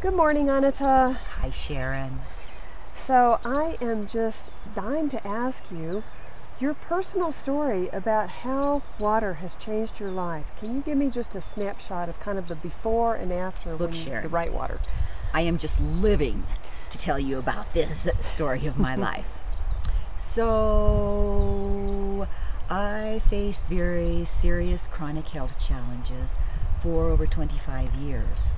Good morning, Annata. Hi, Sharon. So I am just dying to ask you your personal story about how water has changed your life. Can you give me just a snapshot of kind of the before and after Look, when Sharon, the right water? I am just living to tell you about this story of my life. So, I faced very serious chronic health challenges for over 25 years.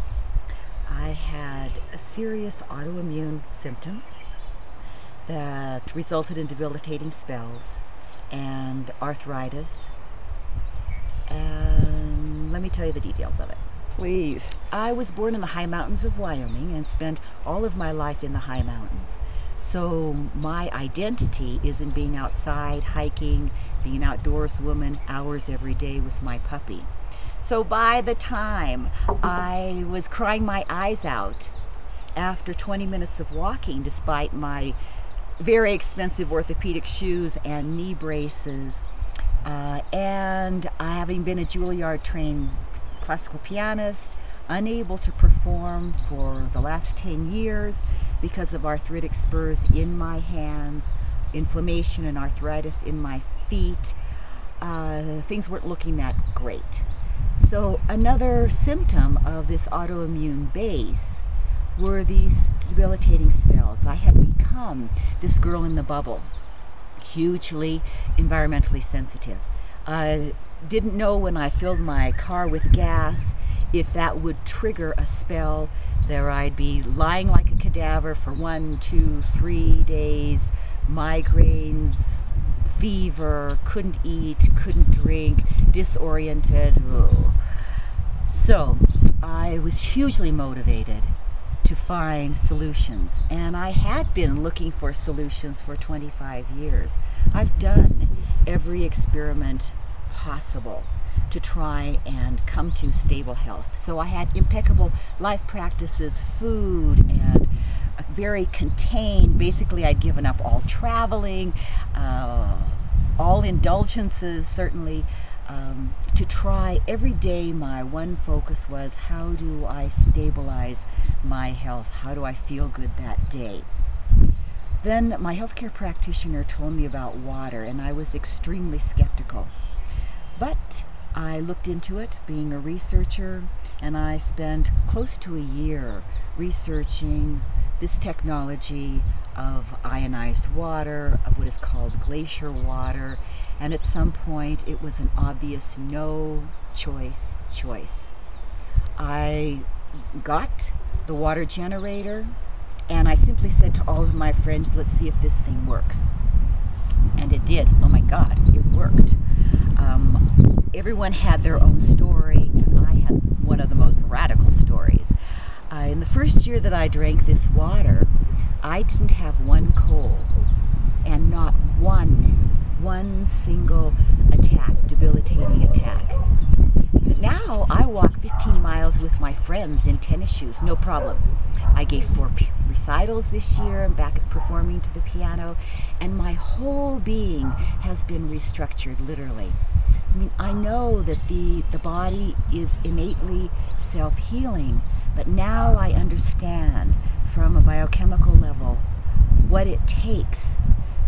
I had serious autoimmune symptoms that resulted in debilitating spells and arthritis. And let me tell you the details of it. Please. I was born in the high mountains of Wyoming and spent all of my life in the high mountains. So my identity is in being outside, hiking, being an outdoors woman, hours every day with my puppy. So by the time I was crying my eyes out after 20 minutes of walking, despite my very expensive orthopedic shoes and knee braces, and having been a Juilliard-trained classical pianist, unable to perform for the last 10 years because of arthritic spurs in my hands, inflammation and arthritis in my feet, things weren't looking that great. So another symptom of this autoimmune base were these debilitating spells. I had become this girl in the bubble, hugely environmentally sensitive. I didn't know when I filled my car with gas if that would trigger a spell. There I'd be lying like a cadaver for 1, 2, 3 days, migraines, fever, couldn't eat, couldn't drink, disoriented. Ugh. So I was hugely motivated to find solutions, and I had been looking for solutions for 25 years. I've done every experiment possible to try and come to stable health. So I had impeccable life practices, food, and very contained. Basically, I'd given up all traveling, all indulgences, certainly, to try every day. My one focus was, how do I stabilize my health? How do I feel good that day? Then my healthcare practitioner told me about water, and I was extremely skeptical. But I looked into it, being a researcher, and I spent close to a year researching this technology of ionized water, of what is called glacial water, and at some point it was an obvious no choice. I got the water generator, and I simply said to all of my friends, let's see if this thing works. And it did. Oh my God, it worked. Everyone had their own story, and I had one of the most radical stories. In the first year that I drank this water, I didn't have one cold, and not one single attack, debilitating attack. But now I walk 15 miles with my friends in tennis shoes, no problem. I gave 4 recitals this year. I'm back performing to the piano, and my whole being has been restructured, literally. I mean, I know that the body is innately self-healing, but now I understand from a biochemical level what it takes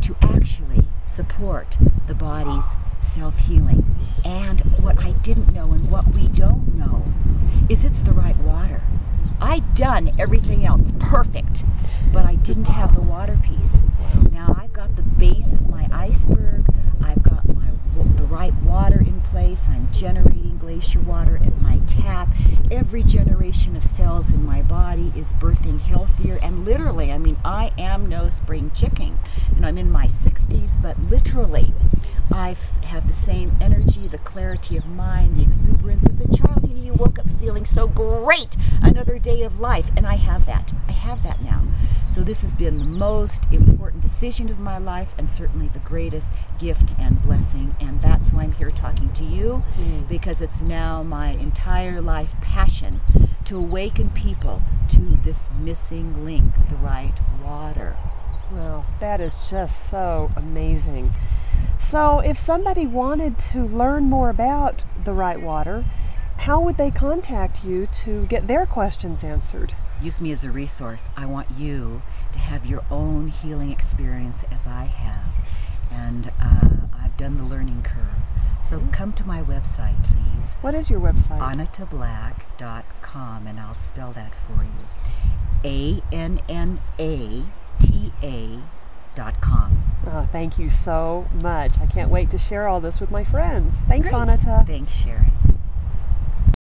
to actually support the body's self-healing. And what I didn't know, and what we don't know, is it's the right water. I'd done everything else perfect, but I didn't have the water piece. Now I've got the base of my iceberg, I've got the right water in place, I'm generating glacier water at my tap. Every generation of cells in my body is birthing healthier, and literally, I mean, I am no spring chicken. I'm in my 60s, but literally, I have the same energy, the clarity of mind, the exuberance. As a child, you woke up feeling so great, another day of life, and I have that. I have that now. So this has been the most important decision of my life, and certainly the greatest gift and blessing, and that's why I'm here talking to you, because it's now my entire life passion to awaken people to this missing link, the right water. Well, that is just so amazing. So if somebody wanted to learn more about the right water, how would they contact you to get their questions answered? Use me as a resource. I want you to have your own healing experience as I have. And I've done the learning curve. So come to my website, please. What is your website? AnnataBlack.com, and I'll spell that for you. ANNATA.com. Oh, thank you so much. I can't wait to share all this with my friends. Thanks, Great. Annata. Thanks, Sharon.